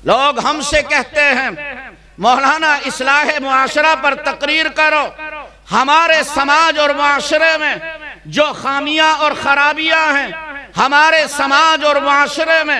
لوگ ہم سے کہتے ہیں مولانا اصلاح معاشرہ پر تقریر کرو. ہمارے سماج اور معاشرے میں جو خامیاں اور خرابیاں ہیں، ہمارے سماج اور معاشرے میں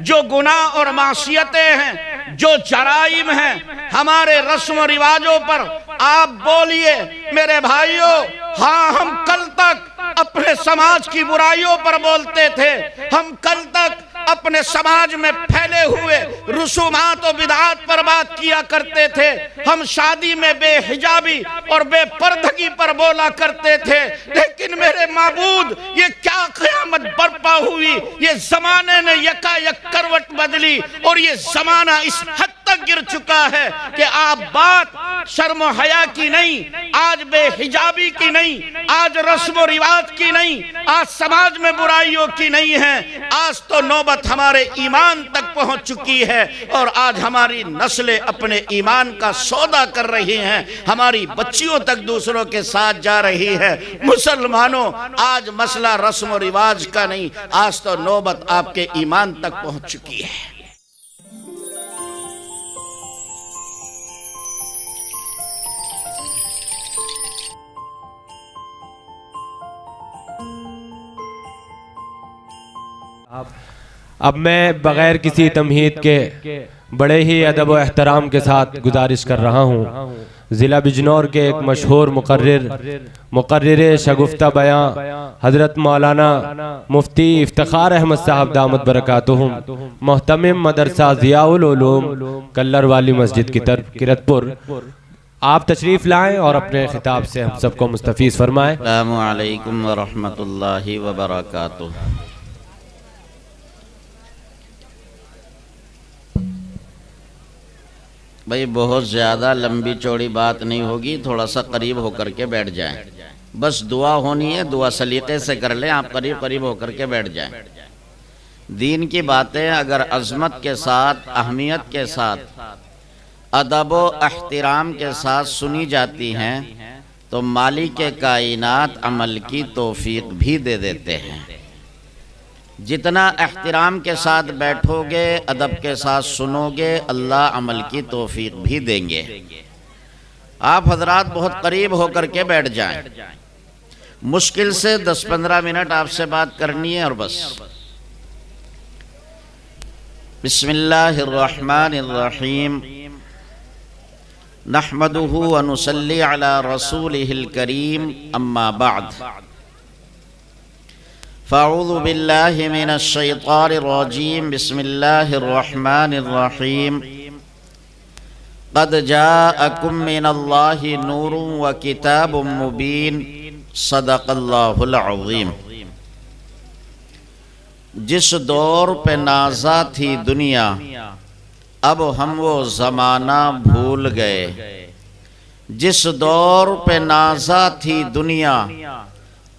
جو گناہ اور معصیتیں ہیں، جو جرائم ہیں، ہمارے رسم و رواجوں پر آپ بولیے میرے بھائیوں. ہاں، ہم کل تک اپنے سماج کی برائیوں پر بولتے تھے، ہم کل تک اپنے سماج میں پھیلے ہوئے رسومات و بدعات پر بات کیا کرتے تھے، ہم شادی میں بے حجابی اور بے پردگی پر بولا کرتے تھے. لیکن میرے معبود، یہ کیا قیامت برپا ہوئی؟ یہ زمانے نے یکا یک کروٹ بدلی اور یہ زمانہ اس حد تک گر چکا ہے کہ آپ بات شرم و حیا کی نہیں، آج بے حجابی کی نہیں، آج رسم و رواج کی نہیں، آج سماج میں برائیوں کی نہیں ہے. آج تو نوبت ہمارے ایمان تک پہنچ چکی ہے اور آج ہماری نسلیں اپنے ایمان کا سودا کر رہی ہیں، ہماری بچیوں تک دوسروں کے ساتھ جا رہی ہے. مسلمانوں، آج مسئلہ رسم و رواج کا نہیں، آج تو نوبت آپ کے ایمان تک پہنچ چکی ہے. اب میں بغیر کسی تمہید کے بڑے ہی ادب و احترام کے ساتھ گزارش کر رہا ہوں. ضلع بجنور کے ایک مشہور مقرر شگفتہ بیاں حضرت مولانا مفتی افتخار احمد صاحب دامت برکاتہم، محتمم مدرسہ ضیاء العلوم کلر والی مسجد کی طرف کرت پور، آپ تشریف لائیں اور اپنے خطاب سے ہم سب کو مستفیض فرمائیں. السلام علیکم ورحمۃ اللہ وبرکاتہ. بھئی بہت زیادہ لمبی چوڑی بات نہیں ہوگی، تھوڑا سا قریب ہو کر کے بیٹھ جائیں. بس دعا ہونی ہے، دعا سلیقے سے کر لیں، آپ قریب ہو کر کے بیٹھ جائیں. دین کی باتیں اگر عظمت کے ساتھ، اہمیت کے ساتھ، ادب و احترام کے ساتھ سنی جاتی ہیں تو مالک کائنات عمل کی توفیق بھی دے دیتے ہیں. جتنا احترام کے ساتھ بیٹھو گے، ادب کے ساتھ سنو گے، اللہ عمل کی توفیق بھی دیں گے. آپ حضرات بہت قریب ہو کر کے بیٹھ جائیں. مشکل سے 10-15 منٹ آپ سے بات کرنی ہے اور بس. بسم اللہ الرحمن الرحیم. نحمدہ ونصلی علی رسولہ الکریم، اما بعد. فاعوذ باللہ من الشیطان الرجیم. بسم اللہ الرحمن الرحیم. قد جاءکم من اللہ نور وکتاب مبین. صدق اللہ العظیم. جس دور پہ نازا تھی دنیا، اب ہم وہ زمانہ بھول گئے. جس دور پہ نازا تھی دنیا،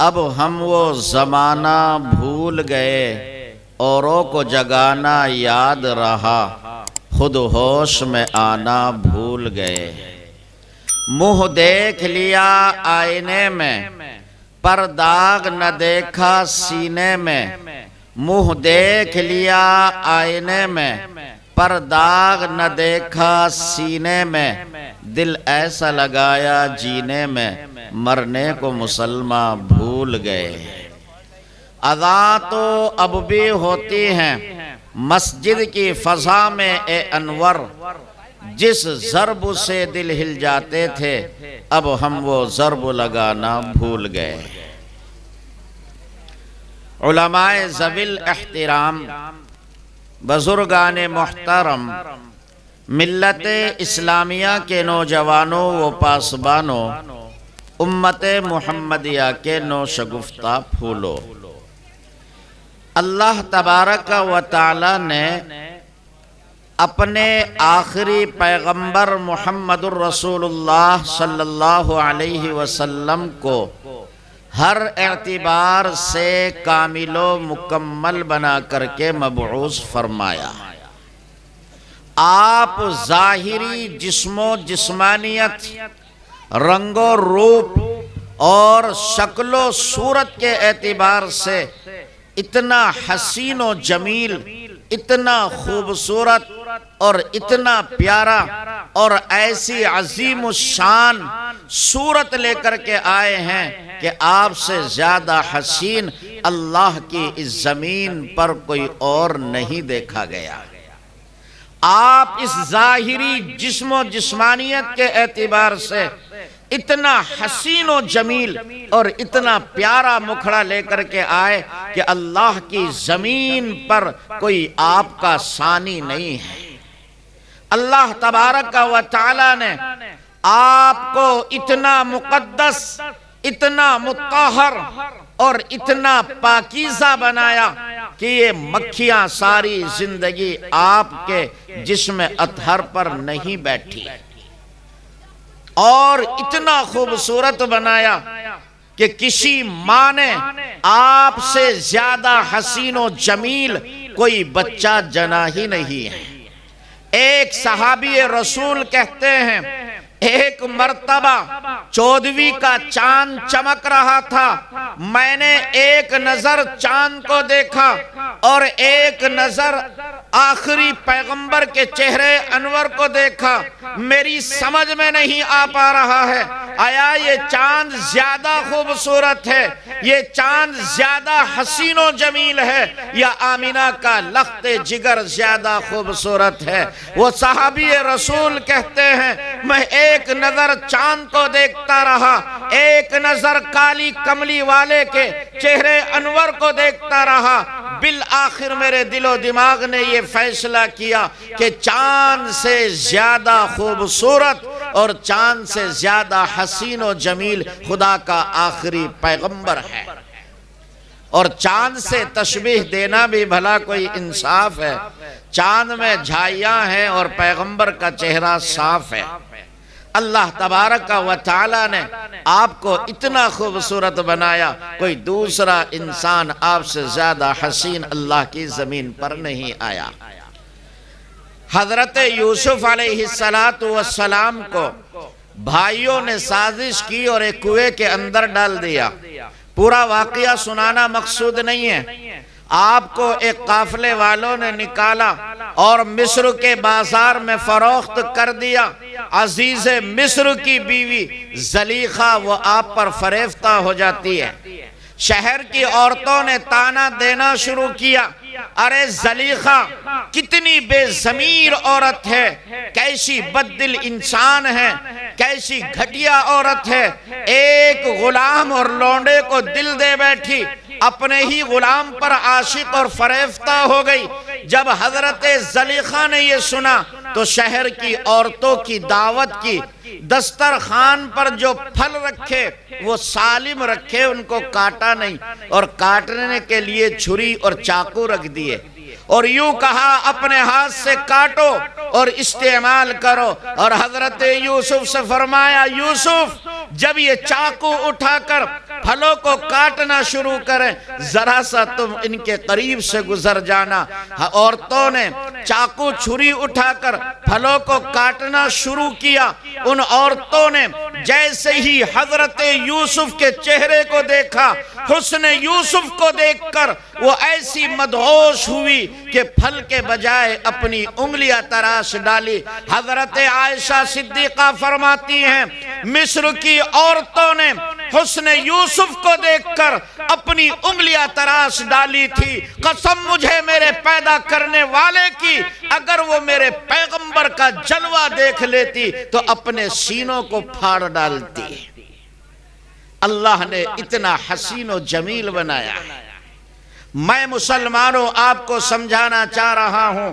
اب ہم وہ زمانہ بھول گئے. اوروں کو جگانا یاد رہا، خود ہوش میں آنا بھول گئے. منہ دیکھ لیا آئینے میں، پر داغ نہ دیکھا سینے میں. منہ دیکھ لیا آئینے میں، پر داغ نہ دیکھا سینے میں. دل ایسا لگایا جینے میں، مرنے کو مسلمان بھول گئے. اذان تو اب بھی ہوتی ہیں مسجد کی فضا میں اے انور. جس ضرب سے دل ہل جاتے تھے، اب ہم وہ ضرب لگانا بھول گئے. علماء ذوی الاحترام، بزرگان محترم، ملت اسلامیہ کے نوجوانوں و پاسبانوں، امت محمدیہ کے نوشگفتہ پھولو. اللہ تبارک و تعالی نے اپنے آخری پیغمبر محمد الرسول اللہ صلی اللہ علیہ وسلم کو ہر اعتبار سے کامل و مکمل بنا کر کے مبعوث فرمایا. آپ ظاہری جسم و جسمانیت، رنگ و روپ اور شکل و صورت کے اعتبار سے اتنا حسین و جمیل، اتنا خوبصورت، اور اتنا پیارا اور ایسی عظیم الشان صورت لے کر کے آئے ہیں کہ آپ سے زیادہ حسین اللہ کی اس زمین پر کوئی اور نہیں دیکھا گیا۔ آپ اس ظاہری جسم و جسمانیت کے اعتبار سے اتنا حسین و جمیل اور اتنا پیارا مکھڑا لے کر کے آئے کہ اللہ کی زمین پر کوئی آپ کا ثانی نہیں ہے۔ اللہ تبارک و تعالی نے آپ کو اتنا مقدس، اتنا مطہر اور اتنا پاکیزہ بنایا کہ یہ مکھیاں ساری زندگی آپ کے جسم اطہر پر نہیں بیٹھی، اور اتنا خوبصورت بنایا کہ کسی ماں نے آپ سے زیادہ حسین و جمیل کوئی بچہ جنا ہی نہیں ہے۔ ایک صحابی رسول کہتے ہیں ایک مرتبہ 14ویں کا چاند چمک رہا تھا، میں نے ایک نظر چاند کو دیکھا اور ایک نظر آخری پیغمبر کے چہرے انور کو دیکھا، میری سمجھ میں نہیں آ پا رہا ہے آیا یہ چاند زیادہ خوبصورت ہے، یہ چاند زیادہ حسین و جمیل ہے، یا آمینہ کا لخت جگر زیادہ خوبصورت ہے۔ وہ صحابی رسول کہتے ہیں میں ایک نظر چاند کو دیکھتا رہا، ایک نظر کالی کملی والے کے چہرے انور کو دیکھتا رہا، بالآخر میرے دل و دماغ نے یہ فیصلہ کیا کہ چاند سے زیادہ خوبصورت اور چاند سے زیادہ حسین و جمیل خدا کا آخری پیغمبر ہے۔ اور چاند سے تشبیہ دینا بھی بھلا کوئی انصاف ہے؟ چاند میں جھائیاں ہیں اور پیغمبر کا چہرہ صاف ہے۔ اللہ تبارک و تعالی نے آپ کو اتنا خوبصورت بنایا، کوئی دوسرا انسان آپ سے زیادہ حسین اللہ کی زمین پر نہیں آیا۔ حضرت یوسف علیہ السلام کو بھائیوں نے سازش کی اور ایک کنویں کے اندر ڈال دیا۔ پورا واقعہ سنانا مقصود نہیں ہے، آپ کو ایک قافلے والوں نے نکالا اور مصر کے بازار میں فروخت کر دیا۔ عزیز مصر کی بیوی زلیخا وہ آپ پر فریفتہ ہو جاتی ہے۔ شہر کی عورتوں نے تانا دینا شروع کیا، ارے زلیخا کتنی بے ضمیر عورت ہے، کیسی بددل انسان ہے، کیسی گھٹیا عورت ہے، ایک غلام اور لونڈے کو دل دے بیٹھی، اپنے ہی غلام پر عاشق اور فریفتہ ہو گئی۔ جب حضرت زلیخا نے یہ سنا تو شہر کی عورتوں کی دعوت کی، دسترخوان پر جو پھل رکھے وہ سالم رکھے، ان کو کاٹا نہیں، اور کاٹنے کے لیے چھری اور چاقو رکھ دیے، اور یوں کہا اپنے ہاتھ سے کاٹو اور استعمال کرو۔ اور حضرت یوسف سے فرمایا یوسف جب یہ چاقو اٹھا کر پھلوں کو کاٹنا شروع کریں ذرا سا تم ان کے قریب سے گزر جانا۔ عورتوں نے چاقو چھری اٹھا کر پھلوں کو کاٹنا شروع کیا۔ ان عورتوں نے جیسے ہی حضرت یوسف کے چہرے کو دیکھا، حسن یوسف کو دیکھ کر وہ ایسی مدہوش ہوئی کہ پھل کے بجائے اپنی انگلیاں تراش ڈالی۔ حضرت عائشہ صدیقہ فرماتی ہیں مصر کی عورتوں نے حسن یوسف کو دیکھ کر اپنی انگلیاں تراش ڈالی تھی، قسم مجھے میرے پیدا کرنے والے کی اگر وہ میرے پیغمبر کا جلوہ دیکھ لیتی تو اپنے سینوں کو پھاڑ ڈالتی۔ اللہ نے اتنا حسین و جمیل بنایا۔ میں مسلمانوں آپ کو سمجھانا چاہ رہا ہوں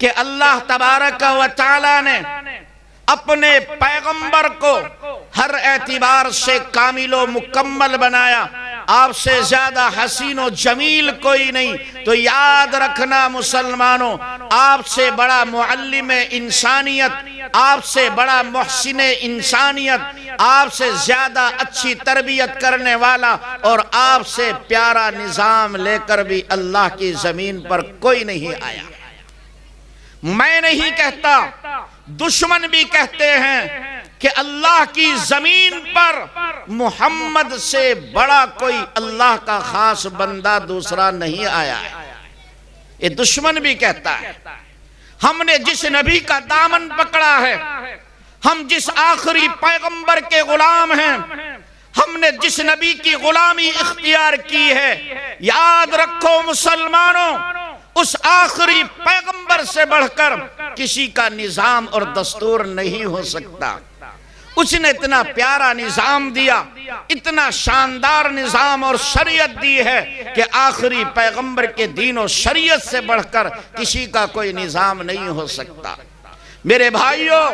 کہ اللہ تبارک و تعالی نے اپنے پیغمبر کو ہر اعتبار سے کامل و مکمل بنایا، آپ سے زیادہ حسین و جمیل کوئی نہیں۔ تو یاد رکھنا مسلمانوں، آپ سے بڑا معلم انسانیت، آپ سے بڑا محسن انسانیت، آپ سے زیادہ اچھی تربیت کرنے والا اور آپ سے پیارا نظام لے کر بھی اللہ کی زمین پر کوئی نہیں آیا۔ میں نہیں کہتا، دشمن بھی کہتے ہیں کہ اللہ کی زمین پر محمد سے بڑا کوئی اللہ کا خاص بندہ دوسرا نہیں آیا ہے۔ یہ دشمن بھی کہتا ہے۔ ہم نے جس نبی کا دامن پکڑا ہے، ہم جس آخری پیغمبر کے غلام ہیں، ہم نے جس نبی کی غلامی اختیار کی ہے، یاد رکھو مسلمانوں، اس آخری پیغمبر سے بڑھ کر کسی کا نظام اور دستور نہیں ہو سکتا۔ اس نے اتنا پیارا نظام دیا، اتنا شاندار نظام اور شریعت دی ہے کہ آخری پیغمبر کے دین و شریعت سے بڑھ کر کسی کا کوئی نظام نہیں ہو سکتا۔ میرے بھائیوں،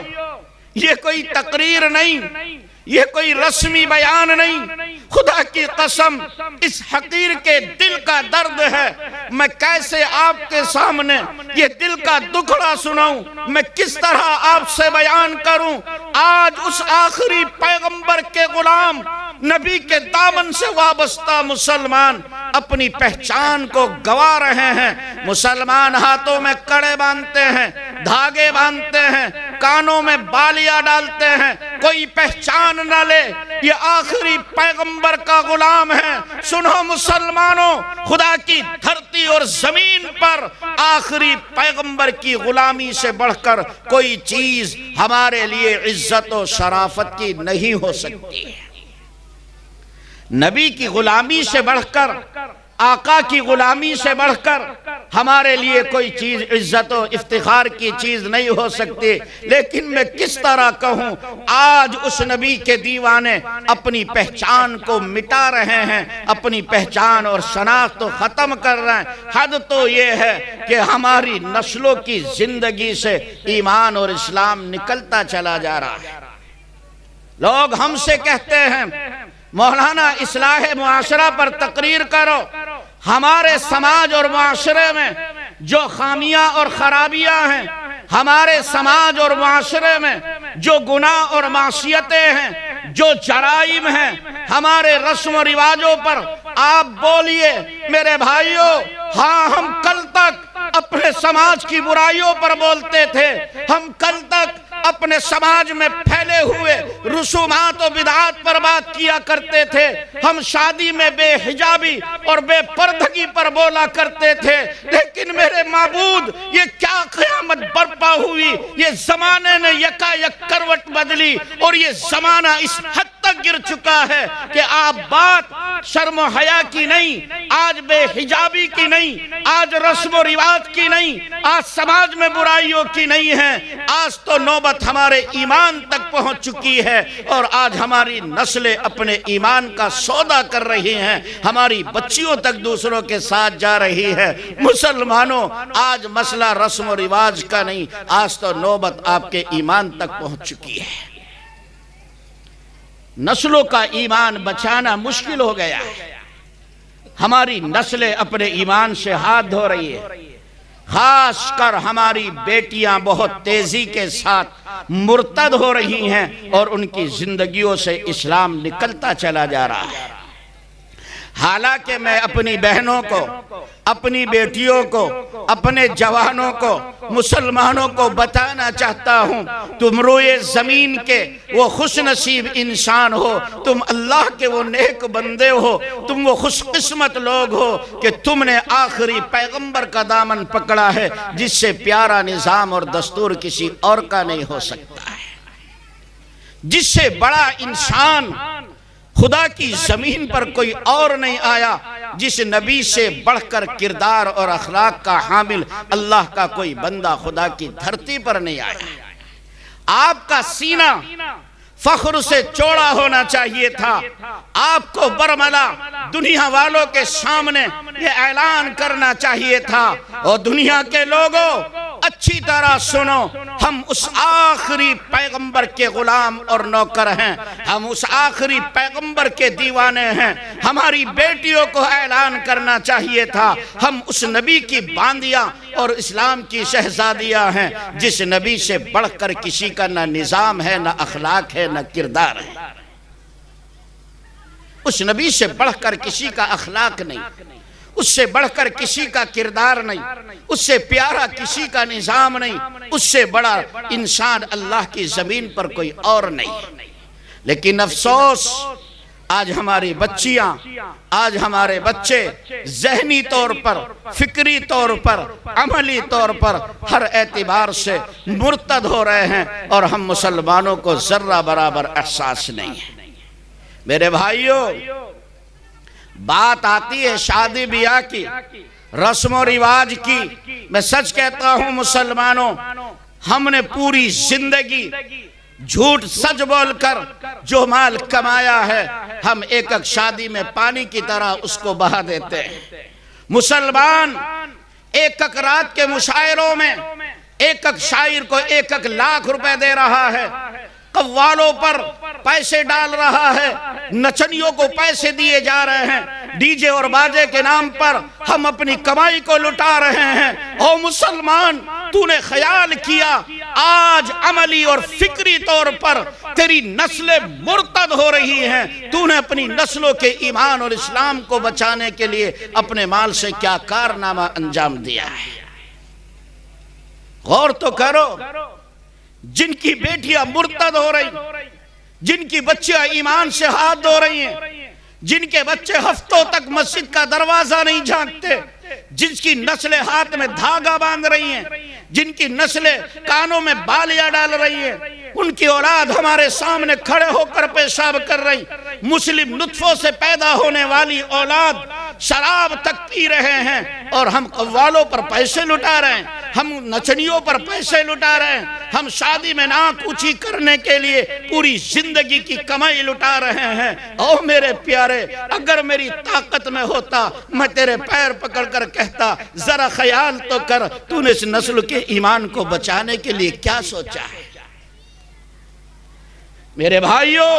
یہ کوئی تقریر نہیں، یہ کوئی رسمی بیان نہیں، خدا کی قسم اس حقیر کے دل کا درد ہے۔ میں کیسے آپ کے سامنے یہ دل کا دکھڑا سناؤں، میں کس طرح آپ سے بیان کروں۔ آج اس آخری پیغمبر کے غلام، نبی کے دامن سے وابستہ مسلمان اپنی پہچان کو گوا رہے ہیں۔ مسلمان ہاتھوں میں کڑے باندھتے ہیں، دھاگے باندھتے ہیں، کانوں میں بالیاں ڈالتے ہیں، کوئی پہچان نہ لے یہ آخری پیغمبر کا غلام ہے۔ سنو مسلمانوں، خدا کی دھرتی اور زمین پر آخری پیغمبر کی غلامی سے بڑھ کر کوئی چیز ہمارے لیے عزت و شرافت کی نہیں ہو سکتی ہے۔ نبی کی غلامی سے بڑھ کر، آقا کی غلامی سے بڑھ کر ہمارے لیے کوئی چیز عزت و افتخار کی چیز نہیں ہو سکتی۔ لیکن میں کس طرح کہوں، آج اس نبی کے دیوانے اپنی پہچان کو مٹا رہے ہیں، اپنی پہچان اور شناخت کو ختم کر رہے ہیں۔ حد تو یہ ہے کہ ہماری نسلوں کی زندگی سے ایمان اور اسلام نکلتا چلا جا رہا ہے۔ لوگ ہم سے کہتے ہیں مولانا اصلاح معاشرہ پر تقریر کرو۔ ہمارے سماج اور معاشرے میں جو خامیاں اور خرابیاں ہیں، ہمارے سماج اور معاشرے میں جو گناہ اور معصیتیں ہیں، جو جرائم ہیں، ہمارے رسم و رواجوں پر آپ بولیے میرے بھائیوں۔ ہاں، ہم کل تک اپنے سماج کی برائیوں پر بولتے تھے، ہم کل تک اپنے سماج میں پھیلے ہوئے رسومات و بدعات پر بات کیا کرتے تھے، ہم شادی میں بے حجابی اور بے پردگی پر بولا کرتے تھے۔ لیکن میرے معبود، یہ کیا قیامت برپا ہوئی، یہ زمانے نے یکا یک کروٹ بدلی اور یہ زمانہ اس حد تک گر چکا ہے کہ آپ بات شرم و حیا کی نہیں، آج بے حجابی کی نہیں، آج رسم و رواج کی نہیں، آج سماج میں برائیوں کی نہیں ہے۔ آج تو نوبت ہمارے ایمان تک پہنچ چکی ہے اور آج ہماری نسلیں اپنے ایمان کا سودا کر رہی ہیں، ہماری بچیوں تک دوسروں کے ساتھ جا رہی ہے۔ مسلمانوں، آج مسئلہ رسم و رواج کا نہیں، آج تو نوبت آپ کے ایمان تک پہنچ چکی ہے۔ نسلوں کا ایمان بچانا مشکل ہو گیا ہے۔ ہماری نسلیں اپنے ایمان سے ہاتھ دھو رہی ہے، خاص کر ہماری بیٹیاں بہت تیزی کے ساتھ مرتد ہو رہی ہیں اور ان کی زندگیوں سے اسلام نکلتا چلا جا رہا ہے۔ حالانکہ میں اپنی بہنوں کو، اپنی بیٹیوں کو، اپنے جوانوں کو، مسلمانوں کو بتانا چاہتا ہوں، تم روئے زمین کے وہ خوش نصیب انسان ہو، تم اللہ کے وہ نیک بندے ہو، تم وہ خوش قسمت لوگ ہو کہ تم نے آخری پیغمبر کا دامن پکڑا ہے، جس سے پیارا نظام اور دستور کسی اور کا نہیں ہو سکتا ہے۔ جس سے بڑا انسان خدا کی زمین پر کوئی اور نہیں آیا، جس نبی سے بڑھ کر کردار اور اخلاق کا حامل اللہ کا کوئی بندہ خدا کی دھرتی پر نہیں آیا۔ آپ کا سینہ فخر سے چوڑا ہونا چاہیے تھا، آپ کو برملا دنیا والوں کے سامنے یہ اعلان کرنا چاہیے تھا، اور دنیا کے لوگوں اچھی طرح سنو، ہم اس آخری پیغمبر کے غلام اور نوکر ہیں، ہم اس آخری پیغمبر کے دیوانے ہیں۔ ہماری بیٹیوں کو اعلان کرنا چاہیے تھا، ہم اس نبی کی باندیاں اور اسلام کی شہزادیاں ہیں، جس نبی سے بڑھ کر کسی کا نہ نظام ہے، نہ اخلاق ہے، نہ کردار ہے۔ اس نبی سے بڑھ کر کسی کا اخلاق نہیں، اس سے بڑھ کر کسی کا کردار نہیں، اس سے پیارا کسی کا نظام نہیں، اس سے بڑا انسان اللہ کی زمین پر کوئی اور نہیں۔ لیکن افسوس، آج ہماری بچیاں، آج ہمارے بچے ذہنی طور پر، فکری طور پر، عملی طور پر ہر اعتبار سے مرتد ہو رہے ہیں، اور ہم مسلمانوں کو ذرہ برابر احساس نہیں ہے۔ میرے بھائیوں، بات آتی ہے شادی بیاہ کی، رسم و رواج کی، میں سچ کہتا ہوں مسلمانوں، ہم نے پوری زندگی جھوٹ سچ بول کر جو مال کمایا ہے، ہم ایک ایک شادی میں پانی کی طرح اس کو بہا دیتے ہیں۔ مسلمان ایک ایک رات کے مشاعروں میں ایک ایک شاعر کو 1-1 لاکھ روپے دے رہا ہے، قوالوں پر پیسے ڈال رہا ہے، نچنیوں کو پیسے دیے جا رہے ہیں، ڈی جے اور باجے کے نام پر ہم اپنی کمائی کو لٹا رہے ہیں۔ او مسلمان، تو نے خیال کیا آج عملی اور فکری طور پر تیری نسلیں مرتد ہو رہی ہیں، تو نے اپنی نسلوں کے ایمان اور اسلام کو بچانے کے لیے اپنے مال سے کیا کارنامہ انجام دیا ہے؟ غور تو کرو۔ جن کی بیٹیاں مرتد ہو رہی، جن کی بچیاں ایمان سے ہاتھ دھو رہی ہیں، جن کے بچے ہفتوں تک مسجد کا دروازہ نہیں جھانکتے، جن کی نسلیں ہاتھ میں دھاگا باندھ رہی ہیں، جن کی نسلیں کانوں میں بالیاں ڈال رہی ہیں، ان کی اولاد ہمارے سامنے کھڑے ہو کر پیشاب کر رہی، مسلم نطفوں سے پیدا ہونے والی اولاد شراب تک پی رہے ہیں، اور ہم قوالوں پر پیسے لٹا رہے ہیں، ہم نچنیوں پر پیسے لٹا رہے ہیں، ہم شادی میں ناک اونچی کرنے کے لیے پوری زندگی کی کمائی لٹا رہے ہیں۔ او میرے پیارے، اگر میری طاقت میں ہوتا میں تیرے پیر پکڑ کر کہتا ذرا خیال تو کر، تو نے اس نسل کے ایمان کو بچانے کے لیے کیا سوچا ہے؟ میرے بھائیوں،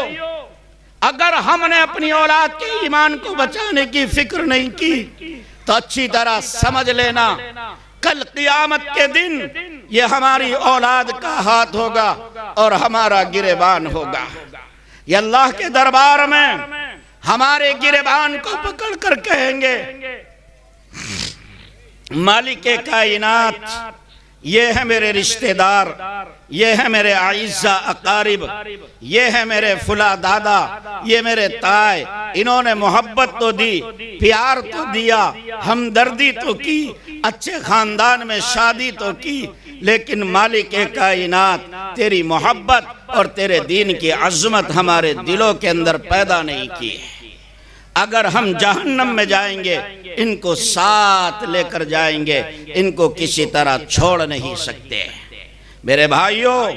اگر ہم نے اپنی اولاد کے ایمان کو بچانے کی فکر نہیں کی تو اچھی طرح سمجھ لینا کل قیامت کے دن یہ ہماری اولاد کا ہاتھ ہوگا اور ہمارا گریبان ہوگا۔ یہ اللہ کے دربار میں ہمارے گریبان کو پکڑ کر کہیں گے، مالک کائنات، یہ ہے میرے رشتہ دار، یہ ہے میرے اعزا اقارب، یہ ہے میرے فلاں دادا، یہ میرے تائے، انہوں نے محبت تو دی، پیار تو دیا، ہمدردی تو کی، اچھے خاندان میں شادی تو کی، لیکن مالک کائنات تیری محبت اور تیرے دین کی عظمت ہمارے دلوں کے اندر پیدا نہیں کی۔ اگر ہم جہنم میں جائیں گے ان کو ساتھ لے کر جائیں گے، ان کو کسی طرح چھوڑ نہیں سکتے۔ میرے بھائیوں،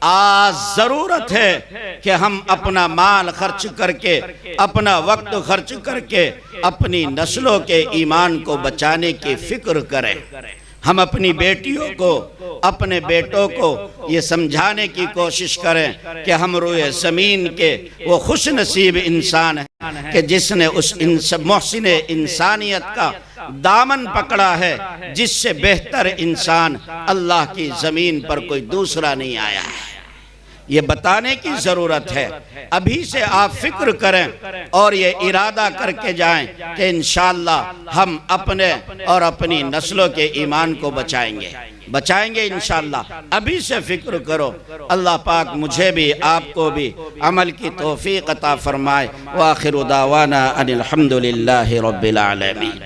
آج ضرورت ہے کہ ہم اپنا مال خرچ کر کے، اپنا وقت خرچ کر کے اپنی نسلوں کے ایمان کو بچانے کی فکر کریں۔ ہم اپنی بیٹیوں کو، اپنے بیٹوں کو یہ سمجھانے کی کوشش کریں کہ ہم روئے زمین کے وہ خوش نصیب انسان ہیں کہ جس نے اس محسن انسانیت کا دامن پکڑا ہے، جس سے بہتر انسان اللہ کی زمین پر کوئی دوسرا نہیں آیا ہے۔ یہ بتانے کی ضرورت ہے۔ ابھی سے آپ فکر کریں اور یہ ارادہ کر کے جائیں کہ انشاءاللہ ہم اپنے اور اپنی نسلوں کے ایمان کو بچائیں گے انشاءاللہ۔ ابھی سے فکر کرو۔ اللہ پاک مجھے بھی آپ کو بھی عمل کی توفیق عطا فرمائے۔ وآخر دعوانا ان الحمدللہ رب العالمین۔